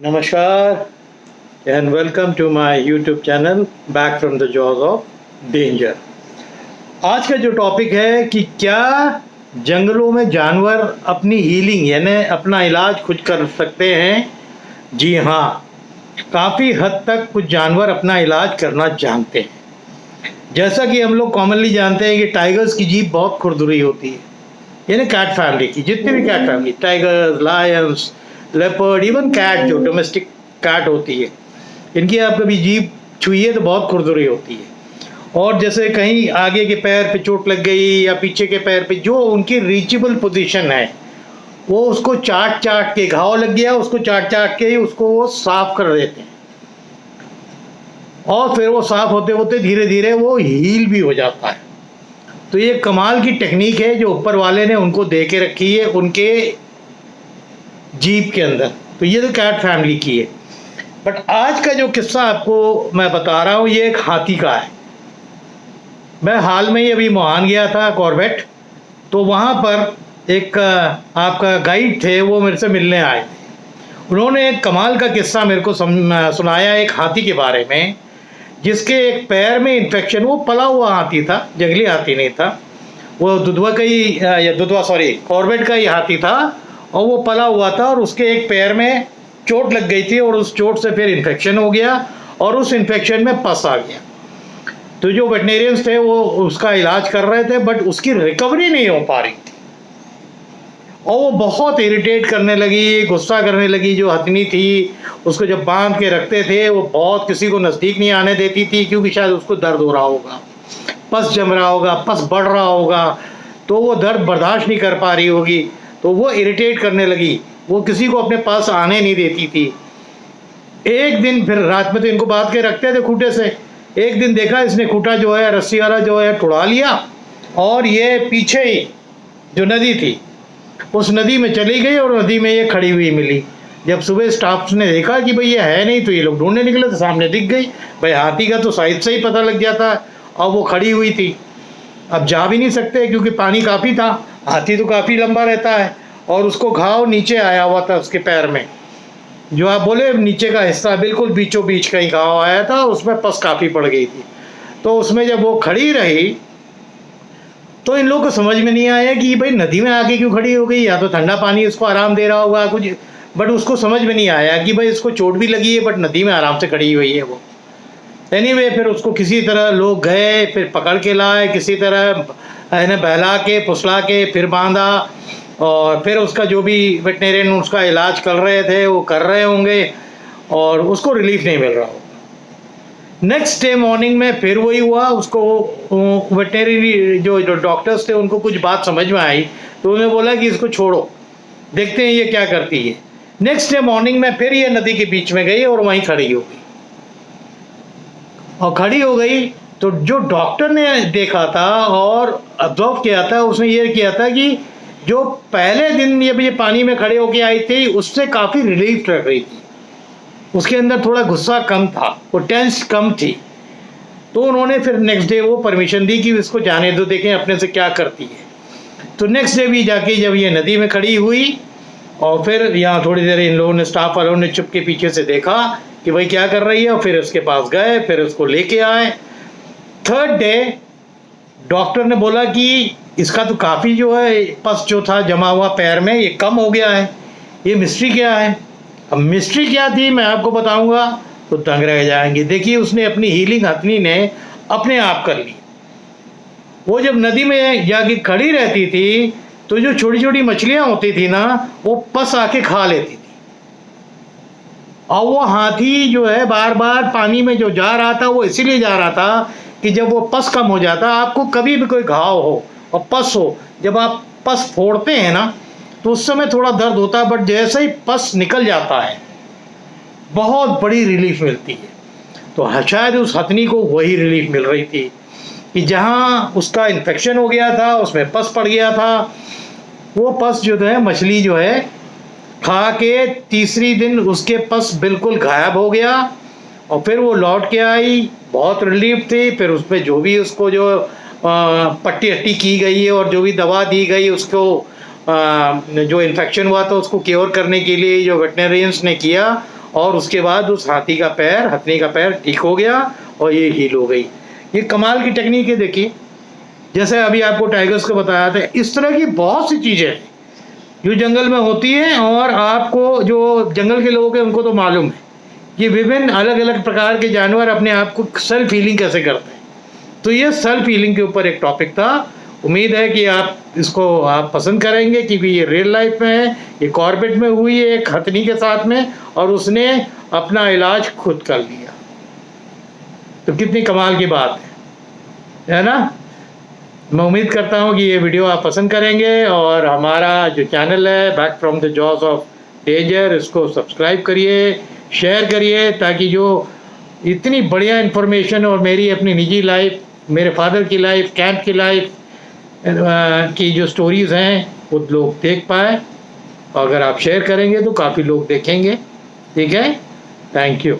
नमस्कार and welcome to my YouTube channel Back from the Jaws of Danger। आज का जो टॉपिक है कि क्या जंगलों में जानवर अपनी हीलिंग यानी अपना इलाज खुद कर सकते हैं। जी हाँ, काफ़ी हद तक कुछ जानवर अपना इलाज करना जानते हैं। जैसा कि हम लोग कॉमनली जानते हैं कि टाइगर्स की जीभ बहुत खुरदुरी होती है, यानी कैट फैमिली की जितनी भी cat family, tigers, lions, leopard, even cat जो डोमेस्टिक कैट होती है, इनकी आप कभी जीभ छुइए तो बहुत खुरदुरी होती है। और जैसे कहीं आगे के पैर पे चोट लग गई या पीछे के पैर पे जो उनकी रीचेबल पोजीशन है वो उसको चाट चाट के, घाव लग गया उसको चाट चाट के ही उसको वो साफ कर देते हैं और फिर वो साफ होते होते धीरे धीरे वो हील भी हो जाता है। तो ये कमाल की टेक्निक है जो ऊपर वाले ने उनको दे के रखी है उनके जीभ के अंदर। तो ये तो कैट फैमिली की है। बट आज का जो किस्सा आपको मैं बता रहा हूँ ये एक हाथी का है। मैं हाल में ही अभी मोहान गया था कॉर्बेट, तो वहाँ पर एक आपका गाइड थे, वो मेरे से मिलने आए। उन्होंने एक कमाल का किस्सा मेरे को सुनाया एक हाथी के बारे में, जिसके एक पैर में इन्फेक्शन, वो पला हुआ हाथी था, जंगली हाथी नहीं था, वो दुधवा का ही या दुधवा सॉरी कॉर्बेट का ही हाथी था और वो पला हुआ था और उसके एक पैर में चोट लग गई थी और उस चोट से फिर इन्फेक्शन हो गया और उस इन्फेक्शन में पस आ गया। तो जो वेटनेरियंस थे वो उसका इलाज कर रहे थे बट उसकी रिकवरी नहीं हो पा रही थी और वो बहुत इरिटेट करने लगी, गुस्सा करने लगी। जो हथनी थी उसको जब बांध के रखते थे वो बहुत किसी को नज़दीक नहीं आने देती थी, क्योंकि शायद उसको दर्द हो रहा होगा, पस जम रहा होगा, पस बढ़ रहा होगा, तो वो दर्द बर्दाश्त नहीं कर पा रही होगी, तो वो इरिटेट करने लगी, वो किसी को अपने पास आने नहीं देती थी। एक दिन फिर रात में तो इनको बांध के रखते थे खूंटे से, एक दिन देखा इसने खूंटा जो है रस्सी वाला जो है टुड़ा लिया और ये पीछे ही जो नदी थी उस नदी में चली गई और नदी में ये खड़ी हुई मिली। जब सुबह स्टाफ ने देखा कि भाई ये है नहीं, तो ये लोग ढूंढने निकले तो सामने दिख गई। भाई हाथी का तो साइज से ही पता लग जाता है और वो खड़ी हुई थी। अब जा भी नहीं सकते क्योंकि पानी काफ़ी था, हाथी तो काफ़ी लंबा रहता है और उसको घाव नीचे आया हुआ था उसके पैर में, जो आप बोले नीचे का हिस्सा बिल्कुल बीचों बीच का ही घाव आया था, उसमें पस काफ़ी पड़ गई थी। तो उसमें जब वो खड़ी रही तो इन लोगों को समझ में नहीं आया कि भाई नदी में आके क्यों खड़ी हो गई, या तो ठंडा पानी उसको आराम दे रहा होगा कुछ, बट उसको समझ में नहीं आया कि भाई इसको चोट भी लगी है बट नदी में आराम से खड़ी हुई है वो। एनीवे फिर उसको किसी तरह लोग गए, फिर पकड़ के लाए, किसी तरह इन्हें बहला के फुसला के फिर बांधा और फिर उसका जो भी वेटनेरियन उसका इलाज कर रहे थे वो कर रहे होंगे और उसको रिलीफ नहीं मिल रहा होगा। नेक्स्ट डे मॉर्निंग में फिर वही हुआ। उसको वेटनेरी जो डॉक्टर्स थे उनको कुछ बात समझ में आई तो उन्होंने बोला कि इसको छोड़ो, देखते हैं ये क्या करती है। नेक्स्ट डे मॉर्निंग में फिर ये नदी के बीच में गई और वहीं खड़ी हो गई। और खड़ी हो गई तो जो डॉक्टर ने देखा था और ऑब्जर्व किया था उसने ये किया था कि जो पहले दिन ये पानी में खड़े होके आई थी उससे काफ़ी रिलीफ रख रही थी, उसके अंदर थोड़ा गुस्सा कम था, वो टेंस कम थी। तो उन्होंने फिर नेक्स्ट डे वो परमिशन दी कि इसको जाने दो, देखें अपने से क्या करती है। तो नेक्स्ट डे भी जाके जब ये नदी में खड़ी हुई और फिर यहाँ थोड़ी देर इन लोगों ने, स्टाफ वालों ने चुप के पीछे से देखा कि भाई क्या कर रही है और फिर उसके पास गए, फिर उसको लेके आए। थर्ड डे डॉक्टर ने बोला कि इसका तो काफ़ी जो है पस जो था जमा हुआ पैर में ये कम हो गया है, ये मिस्ट्री क्या है। अब मिस्ट्री क्या थी मैं आपको बताऊंगा तो दंग रह जाएंगे। देखिए उसने अपनी हीलिंग हथनी ने अपने आप कर ली। वो जब नदी में जाके खड़ी रहती थी तो जो छोटी छोटी मछलियां होती थी ना वो पस आके खा लेती थी और वो हाथी जो है बार बार पानी में जो जा रहा था वो इसीलिए जा रहा था कि जब वो पस कम हो जाता, आपको कभी भी कोई घाव हो और पस हो, जब आप पस फोड़ते हैं ना तो उस समय थोड़ा दर्द होता है, बट जैसे ही पस निकल जाता है बहुत बड़ी रिलीफ मिलती है। तो शायद उस हथनी को वही रिलीफ मिल रही थी कि जहाँ उसका इन्फेक्शन हो गया था, उसमें पस पड़ गया था, वो पस जो है मछली जो है खा के तीसरी दिन उसके पस बिल्कुल गायब हो गया और फिर वो लौट के आई, बहुत रिलीफ थी। फिर उस पर जो भी उसको जो पट्टी हट्टी की गई है और जो भी दवा दी गई उसको जो इन्फेक्शन हुआ था उसको क्योर करने के लिए जो वेटनेरियंस ने किया और उसके बाद उस हथनी का पैर ठीक हो गया और ये हील हो गई। ये कमाल की टेक्निक है। देखिए, जैसे अभी आपको टाइगर्स को बताया था, इस तरह की बहुत सी चीज़ें हैं जो जंगल में होती हैं, और आपको जो जंगल के लोग हैं उनको तो मालूम है कि विभिन्न अलग अलग प्रकार के जानवर अपने आप को सेल्फ हीलिंग कैसे करते हैं। तो ये सेल्फ हीलिंग के ऊपर एक टॉपिक था। उम्मीद है कि आप पसंद करेंगे, क्योंकि ये रियल लाइफ में है, ये कॉर्बेट में हुई है एक हथनी के साथ में, और उसने अपना इलाज खुद कर लिया। तो कितनी कमाल की बात है ना। मैं उम्मीद करता हूँ कि ये वीडियो आप पसंद करेंगे, और हमारा जो चैनल है back from the jaws of danger, इसको सब्सक्राइब करिए, शेयर करिए, ताकि जो इतनी बढ़िया इन्फॉर्मेशन और मेरी अपनी निजी लाइफ, मेरे फादर की लाइफ, कैंप की लाइफ की जो स्टोरीज़ हैं वो लोग देख पाए। और अगर आप शेयर करेंगे तो काफ़ी लोग देखेंगे। ठीक है, थैंक यू।